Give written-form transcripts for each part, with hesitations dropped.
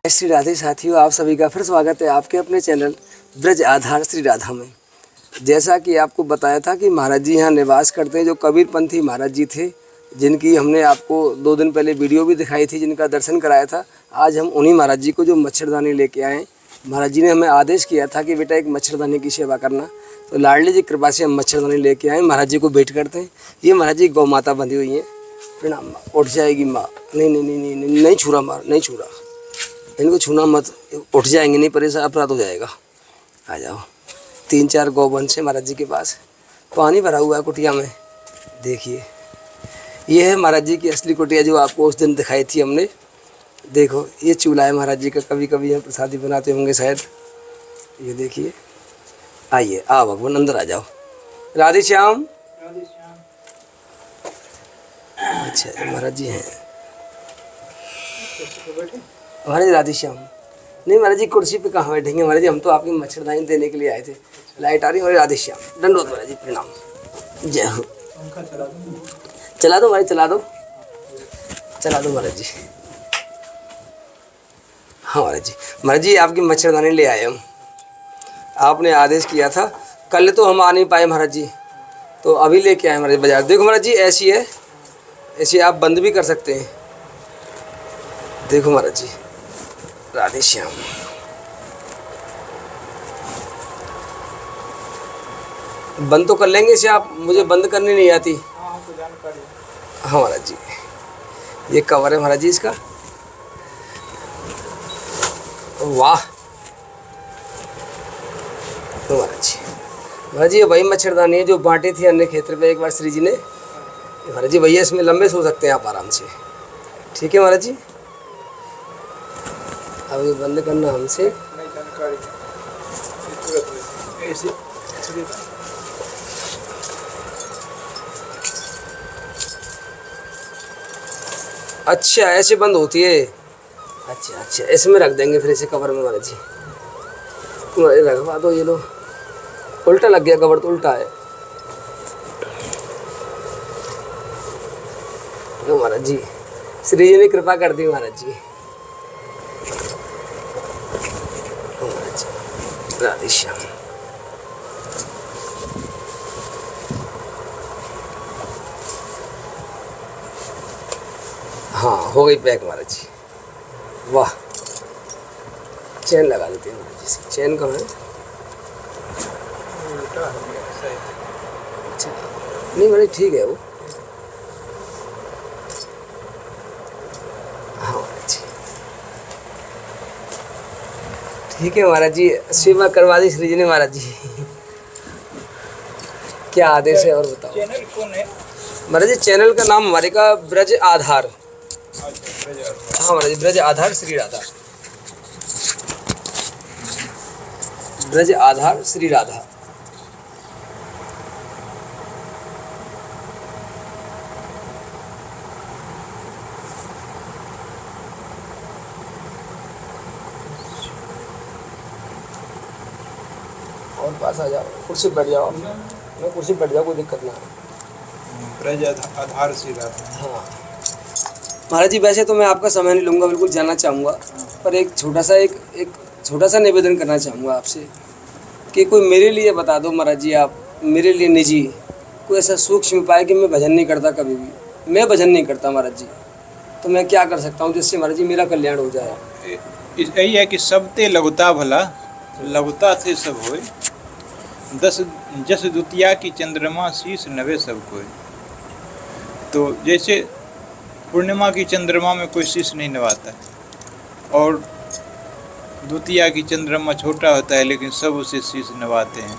श्री राधे साथियों, आप सभी का फिर स्वागत है आपके अपने चैनल ब्रज आधार श्री राधा में। जैसा कि आपको बताया था कि महाराज जी यहाँ निवास करते हैं, जो कबीरपंथी महाराज जी थे, जिनकी हमने आपको 2 दिन पहले वीडियो भी दिखाई थी, जिनका दर्शन कराया था। आज हम उन्हीं महाराज जी को जो मच्छरदानी लेके आए। महाराज जी ने हमें आदेश किया था कि बेटा एक मच्छरदानी की सेवा करना, तो लाडली जी कृपा से हम मच्छरदानी लेके आए। महाराज जी को भेंट करते हैं। ये महाराज जी गौ माता बंधी हुई हैं। प्रणाम माँ। उठ जाएगी माँ। नहीं नहीं नहीं नहीं नहीं, नहीं छूरा मार, नहीं छूरा, इनको छूना मत, उठ जाएंगे, नहीं परेशान अपराध हो जाएगा। आ जाओ। 3-4 गौवंश है महाराज जी के पास। पानी भरा हुआ है कुटिया में। देखिए, ये है महाराज जी की असली कुटिया जो आपको उस दिन दिखाई थी हमने। देखो, ये चूल्हा है महाराज जी का। कभी कभी हम प्रसादी बनाते होंगे शायद। ये देखिए। आइए, आओ भगवान, अंदर आ जाओ। राधे श्याम। अच्छा, महाराज जी हैं महाराज। राधे श्याम। नहीं महाराज जी, कुर्सी पे कहाँ बैठेंगे महाराज जी, हम तो आपकी मच्छरदानी देने के लिए आए थे। लाइट आ रही है। राधे श्याम। दंडोत महाराज जी, प्रणाम। जय हो। चला दो महाराज, चला दो, चला दो महाराज जी। हाँ महाराज जी। महाराज जी, आपकी मच्छरदानी ले आए हम। आपने आदेश किया था। कल तो हम आ नहीं पाए महाराज जी, तो अभी लेके आए महाराज बाजार। देखो महाराज जी, ऐसी है, ऐसी आप बंद भी कर सकते हैं। देखो महाराज जी। राधे श्याम। बंद तो कर लेंगे इसे आप, मुझे बंद करनी नहीं आती। हाँ महाराज जी, ये कवर है महाराज जी इसका। वाह। तो महाराज जी, ये वही मच्छरदानी है जो बांटी थी अन्य क्षेत्र पे एक बार श्री जी ने। महाराज जी भैया, इसमें लंबे सो सकते हैं आप आराम से। ठीक है महाराज जी। अब ये बंद करना हमसे। अच्छा, ऐसे बंद होती है। अच्छा अच्छा, इसमें रख देंगे फिर इसे कवर में महाराज जी। रखवा दो। ये लो, उल्टा लग गया कवर, तो उल्टा है। लो महाराज जी, श्री जी ने कृपा कर दी महाराज जी। राधे श्याम। हाँ, हो गई पैक महाराज जी। वाह। चैन लगा देते हैं महाराज जी। चैन कहाँ है? अच्छा, नहीं महाराज ठीक है वो। हाँ महाराज जी, ठीक है महाराज जी। सेवा करवा दी श्री जी ने महाराज जी। क्या आदेश है और बताओ। चैनल कौन है महाराज जी? चैनल का नाम हमारे का ब्रज आधार। हाँ महाराज जी, ब्रज आधार श्री राधा। ब्रज आधार श्री राधा। और पास आ जाओ, कुर्सी बैठ जाओ। मैं कुर्सी बैठ जाओ, कोई दिक्कत ना है। ब्रज आधार श्री राधा। हाँ महाराज जी, वैसे तो मैं आपका समय नहीं लूँगा, बिल्कुल जानना चाहूँगा, पर एक छोटा सा निवेदन करना चाहूँगा आपसे कि कोई मेरे लिए बता दो महाराज जी। आप मेरे लिए निजी कोई ऐसा सूक्ष्म उपाय कि मैं भजन नहीं करता, कभी भी मैं भजन नहीं करता महाराज जी, तो मैं क्या कर सकता हूँ जिससे महाराज जी मेरा कल्याण हो जाए? यही है कि सबते लघुता भला, लघुता से सब होए। जस द्वितीया की चंद्रमा शीश नवे सब कोई। तो जैसे पूर्णिमा की चंद्रमा में कोई शीश नहीं नवाता है, और द्वितीया की चंद्रमा छोटा होता है, लेकिन सब उसे शीश नवाते हैं।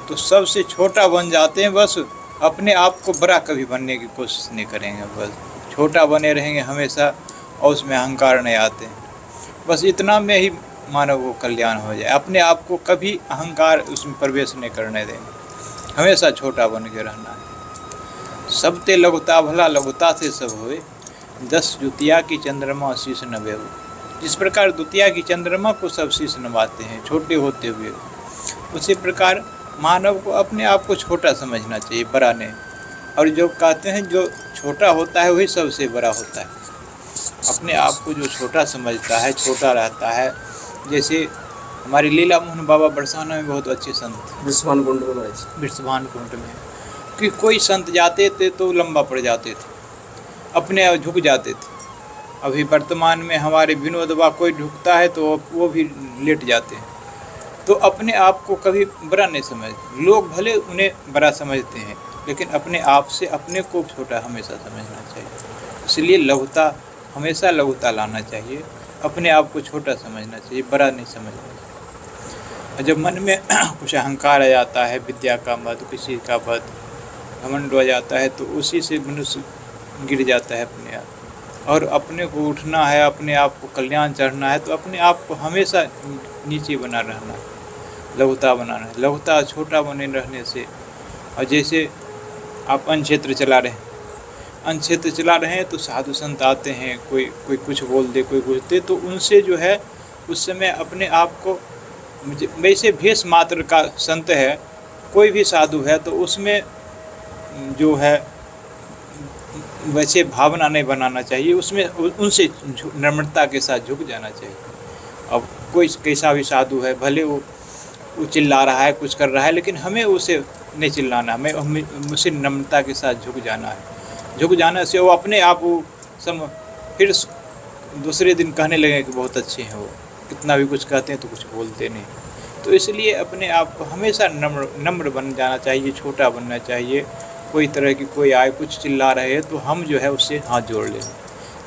तो सबसे छोटा बन जाते हैं, बस अपने आप को बड़ा कभी बनने की कोशिश नहीं करेंगे, बस छोटा बने रहेंगे हमेशा, और उसमें अहंकार नहीं आते हैं। बस इतना में ही मानव को कल्याण हो जाए। अपने आप को कभी अहंकार उसमें प्रवेश नहीं करने देंगे, हमेशा छोटा बन के रहना है। सबते लघुता भला, लघुता से सब होए। 10 द्वितीया की चंद्रमा शीश नवे हो। जिस प्रकार द्वितीया की चंद्रमा को सब शीश नवाते हैं छोटे होते हुए, उसी प्रकार मानव को अपने आप को छोटा समझना चाहिए, बड़ा नहीं। और जो कहते हैं जो छोटा होता है वही सबसे बड़ा होता है। अपने आप को जो छोटा समझता है, छोटा रहता है। जैसे हमारे लीला मोहन बाबा बरसाना में बहुत अच्छे संत, विश्वान कुंड में महाराज। बिरसभान कुंड में, कि कोई संत जाते थे तो लंबा पड़ जाते थे, अपने आप झुक जाते थे। अभी वर्तमान में हमारे विनोद बा कोई झुकता है तो वो भी लेट जाते हैं। तो अपने आप को कभी बड़ा नहीं समझते। लोग भले उन्हें बड़ा समझते हैं, लेकिन अपने आप से अपने को छोटा हमेशा समझना चाहिए। इसलिए लघुता, हमेशा लघुता लाना चाहिए, अपने आप को छोटा समझना चाहिए, बड़ा नहीं समझना चाहिए। जब मन में कुछ अहंकार आ जाता है, विद्या का मद, किसी का बद, घमंड हो जाता है, तो उसी से मनुष्य गिर जाता है अपने आप। और अपने को उठना है, अपने आप को कल्याण चढ़ना है, तो अपने आप को हमेशा नीचे बना रहना है, लघुता बनाना है। लघुता छोटा बने रहने से, और जैसे आप अन्न क्षेत्र चला रहे हैं, अन्न क्षेत्र चला रहे हैं तो साधु संत आते हैं, कोई कुछ बोल दे, कोई कुछ दे, तो उनसे जो है उस समय अपने आप को, वैसे भेष मात्र का संत है, कोई भी साधु है, तो उसमें जो है वैसे भावना नहीं बनाना चाहिए, उसमें उनसे नम्रता के साथ झुक जाना चाहिए। अब कोई कैसा भी साधु है, भले वो चिल्ला रहा है, कुछ कर रहा है, लेकिन हमें उसे नहीं चिल्लाना, हमें उसे नम्रता के साथ झुक जाना है। झुक जाने से वो अपने आप फिर दूसरे दिन कहने लगे कि बहुत अच्छे हैं वो, कितना भी कुछ कहते हैं तो कुछ बोलते नहीं। तो इसलिए अपने आप को हमेशा नम्र बन जाना चाहिए, छोटा बनना चाहिए। कोई तरह की कोई आए, कुछ चिल्ला रहे हैं, तो हम जो है उससे हाथ जोड़ लें।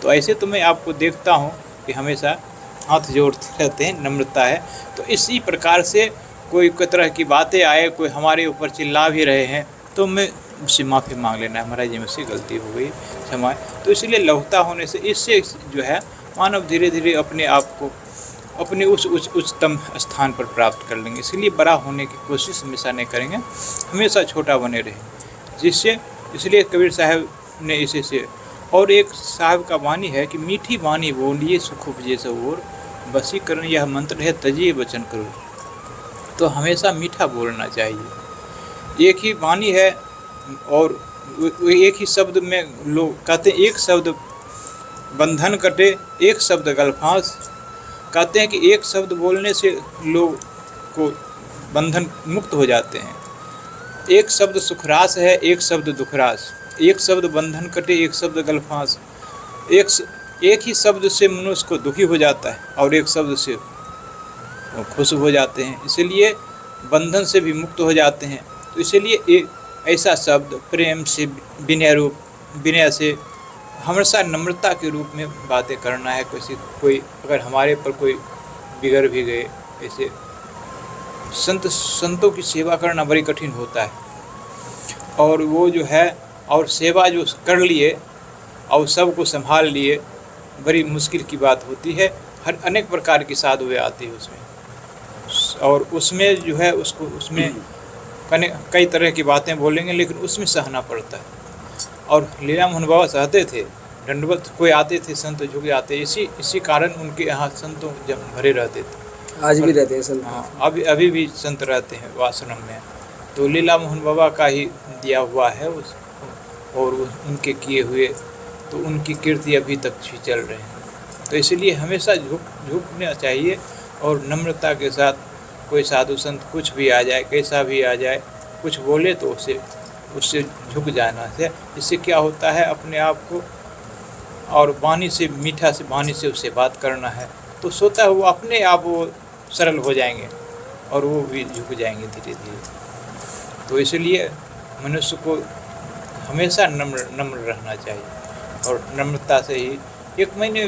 तो ऐसे तो मैं आपको देखता हूँ कि हमेशा हाथ जोड़ते रहते हैं, नम्रता है। तो इसी प्रकार से कोई तरह की बातें आए, कोई हमारे ऊपर चिल्ला भी रहे हैं, तो मैं उससे माफ़ी मांग लेना है, महाराज जी मुझसे गलती हो गई, क्षमा। तो इसलिए लघुता होने से, इससे जो है मानव धीरे धीरे अपने आप को अपने उस उच्चतम स्थान पर प्राप्त कर लेंगे। इसलिए बड़ा होने की कोशिश हमेशा नहीं करेंगे, हमेशा छोटा बने रहें, जिससे इसलिए कबीर साहब ने इसे से। और एक साहब का वाणी है कि मीठी वाणी बोलिए सुख उपजे सओर, वशीकरण यह मंत्र है तजिए वचन करो। तो हमेशा मीठा बोलना चाहिए। एक ही वाणी है और एक ही शब्द में लोग कहते हैं, एक शब्द बंधन कटे, एक शब्द गलफांस। कहते हैं कि एक शब्द बोलने से लोग को बंधन मुक्त हो जाते हैं। एक शब्द सुखरास है, एक शब्द दुखरास। एक शब्द बंधन कटे, एक शब्द गलफांस। एक ही शब्द से मनुष्य को दुखी हो जाता है और एक शब्द से खुश हो जाते हैं। इसलिए बंधन से भी मुक्त हो जाते हैं। तो इसलिए एक ऐसा शब्द प्रेम से, विनय से, हमेशा नम्रता के रूप में बातें करना है। कोई अगर हमारे पर कोई बिगड़ भी गए, ऐसे संतों की सेवा करना बड़ी कठिन होता है। और वो जो है, और सेवा जो कर लिए और सबको संभाल लिए, बड़ी मुश्किल की बात होती है। हर अनेक प्रकार की साधुएँ आती है उसमें, और उसमें जो है उसमें कई तरह की बातें बोलेंगे, लेकिन उसमें सहना पड़ता है। और लीला मोहन बाबा सहते थे, दंडवत कोई आते थे, संत झुक जाते। इसी कारण उनके यहाँ संतों जब भरे रहते थे। आज भी रहते हैं संत। हाँ, अभी भी संत रहते हैं आश्रम में। तो लीला मोहन बाबा का ही दिया हुआ है और उनके किए हुए, तो उनकी कीर्ति अभी तक भी चल रहे हैं। तो इसलिए हमेशा झुकना चाहिए और नम्रता के साथ। कोई साधु संत कुछ भी आ जाए, कैसा भी आ जाए, कुछ बोले तो उससे झुक जाना है। इससे क्या होता है, अपने आप को और वाणी से, मीठा से वाणी से उससे बात करना है, तो सोता है वो अपने आप वो सरल हो जाएंगे और वो भी झुक जाएंगे धीरे धीरे। तो इसलिए मनुष्य को हमेशा नम्र रहना चाहिए। और नम्रता से ही, एक महीने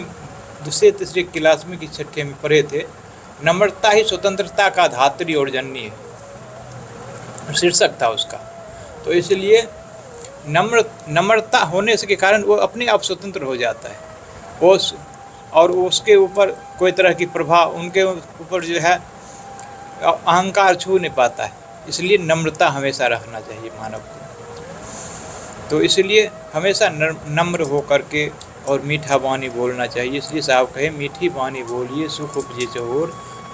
दूसरे तीसरे क्लास में कि छठे में पढ़े थे, नम्रता ही स्वतंत्रता का धात्री और जननी है, शीर्षक था उसका। तो इसलिए नम्रता होने से के कारण वो अपने आप स्वतंत्र हो जाता है। और उसके ऊपर कोई तरह की प्रभाव, उनके ऊपर जो है अहंकार छू नहीं पाता है। इसलिए नम्रता हमेशा रखना चाहिए मानव को। तो इसलिए हमेशा नम्र हो करके और मीठा वाणी बोलना चाहिए। इसलिए साहब कहे मीठी वाणी बोलिए सुख उपजे चहोर,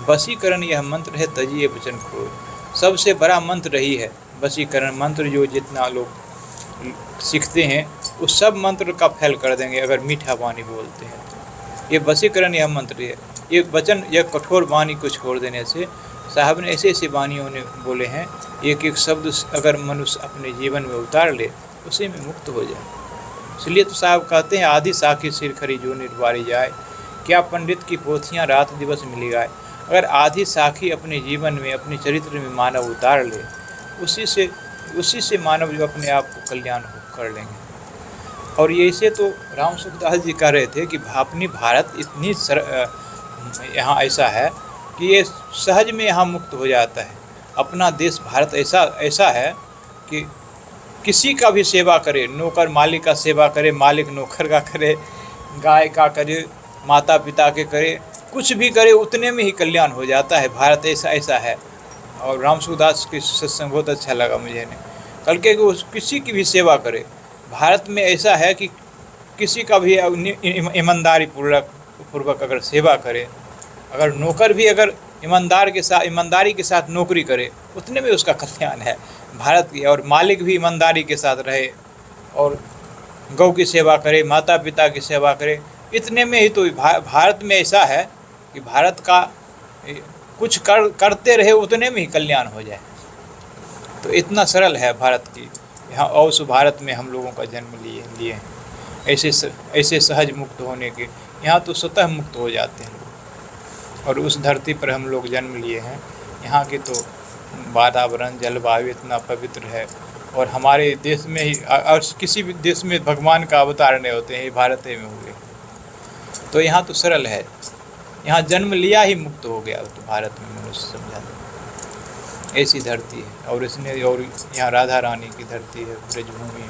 वशीकरण यह मंत्र है तजिए वचन खोर। सबसे बड़ा मंत्र ही है वशीकरण मंत्र, जो जितना लोग सीखते हैं उस सब मंत्र का फैल कर देंगे अगर मीठा वाणी बोलते हैं। ये वशीकरण यह मंत्र है, ये वचन, यह कठोर वाणी को छोड़ देने से साहब ने ऐसे ऐसे वाणियों ने बोले हैं, एक एक शब्द अगर मनुष्य अपने जीवन में उतार ले उसी में मुक्त हो जाए। इसलिए तो साहब कहते हैं, आदि साखी सिर खरी जो निर्वारी जाए, क्या पंडित की पोथियाँ रात दिवस मिली गाए। अगर आधी साखी अपने जीवन में, अपने चरित्र में मानव उतार ले, उसी से मानव जो अपने आप को कल्याण कर लेंगे। और ये इसे तो राम सुखदास जी कह रहे थे कि अपनी भारत इतनी यहाँ ऐसा है कि ये सहज में यहाँ मुक्त हो जाता है। अपना देश भारत ऐसा है कि किसी का भी सेवा करे, नौकर मालिक का सेवा करे, मालिक नौकर का करे, गाय का करे, माता पिता के करे, कुछ भी करे उतने में ही कल्याण हो जाता है। भारत ऐसा है। और राम सुखदास के सत्संग बहुत अच्छा लगा मुझे ने, कल के किसी की भी सेवा करे। भारत में ऐसा है कि किसी का भी ईमानदारी पूर्वक अगर सेवा करे, अगर नौकर भी अगर ईमानदारी के साथ नौकरी करे उतने में उसका कल्याण है भारत की। और मालिक भी ईमानदारी के साथ रहे और गौ की सेवा करे, माता पिता की सेवा करे, इतने में ही तो भारत में ऐसा है कि भारत का कुछ करते रहे उतने में ही कल्याण हो जाए। तो इतना सरल है भारत की। यहाँ औस भारत में हम लोगों का जन्म लिए हैं, ऐसे सहज मुक्त होने के। यहाँ तो स्वतः मुक्त हो जाते हैं और उस धरती पर हम लोग जन्म लिए हैं। यहाँ के तो वातावरण, जलवायु इतना पवित्र है। और हमारे देश में ही, और किसी भी देश में भगवान का अवतार नहीं होते हैं, भारत में हुए। तो यहाँ तो सरल है, यहाँ जन्म लिया ही मुक्त हो गया। तो भारत में मनुष्य समझा ऐसी धरती है। और और यहाँ राधा रानी की धरती है, ब्रजभूमि,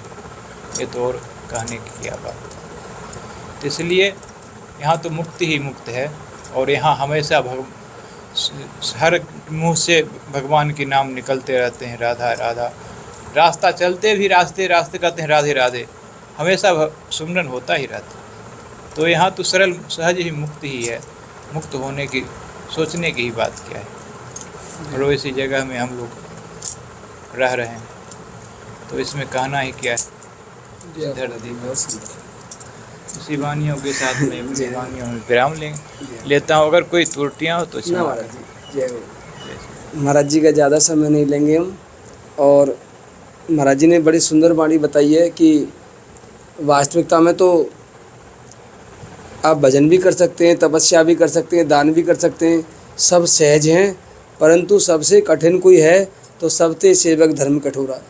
ये तो और कहने की क्या बात। तो इसलिए यहाँ तो मुक्ति ही मुक्त है। और यहाँ हमेशा हर मुँह से भगवान के नाम निकलते रहते हैं, राधा राधा। रास्ता चलते भी रास्ते कहते हैं राधे राधे, हमेशा सुमरन होता ही रहता। तो यहाँ तो सरल सहज ही मुक्ति ही है। मुक्त होने की सोचने की ही बात क्या है। और ऐसी जगह में हम लोग रह रहे हैं, तो इसमें कहना ही क्या है। धरती इसी वानियों के साथ में वानियों में विराम लेता हूँ। अगर कोई त्रुटियाँ हो तो महाराज जी का ज़्यादा समय नहीं लेंगे हम। और महाराज जी ने बड़ी सुंदर वाणी बताई है कि वास्तविकता में तो आप भजन भी कर सकते हैं, तपस्या भी कर सकते हैं, दान भी कर सकते हैं, सब सहज हैं। परंतु सबसे कठिन कोई है तो सबते सेवक धर्म कठोरा।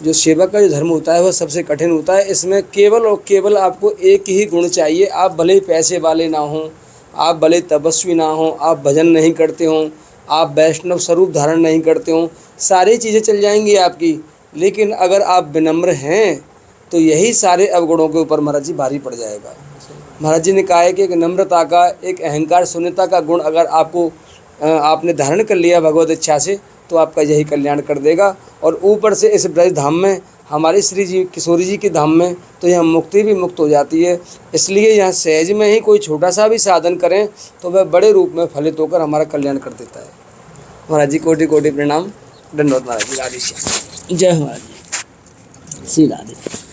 जो सेवक का जो धर्म होता है वह सबसे कठिन होता है। इसमें केवल और केवल आपको एक ही गुण चाहिए। आप भले पैसे वाले ना हों, आप भले तपस्वी ना हों, आप भजन नहीं करते हों, आप वैष्णव स्वरूप धारण नहीं करते हों, सारी चीज़ें चल जाएंगी आपकी। लेकिन अगर आप विनम्र हैं तो यही सारे अवगुणों के ऊपर महाराज जी भारी पड़ जाएगा। महाराज जी ने कहा है कि एक नम्रता का, एक अहंकार शून्यता का गुण अगर आपने धारण कर लिया भगवत इच्छा से, तो आपका यही कल्याण कर देगा। और ऊपर से इस ब्रज धाम में, हमारे श्री जी किशोरी जी के धाम में, तो यहाँ मुक्ति भी मुक्त हो जाती है। इसलिए यहाँ सहज में ही कोई छोटा सा भी साधन करें तो वह बड़े रूप में फलित होकर हमारा कल्याण कर देता है। महाराज जी कोटि कोटि प्रणाम, धन्यवाद महाराज जी। राधे श्याम। जय महाराज जी, श्री राधे।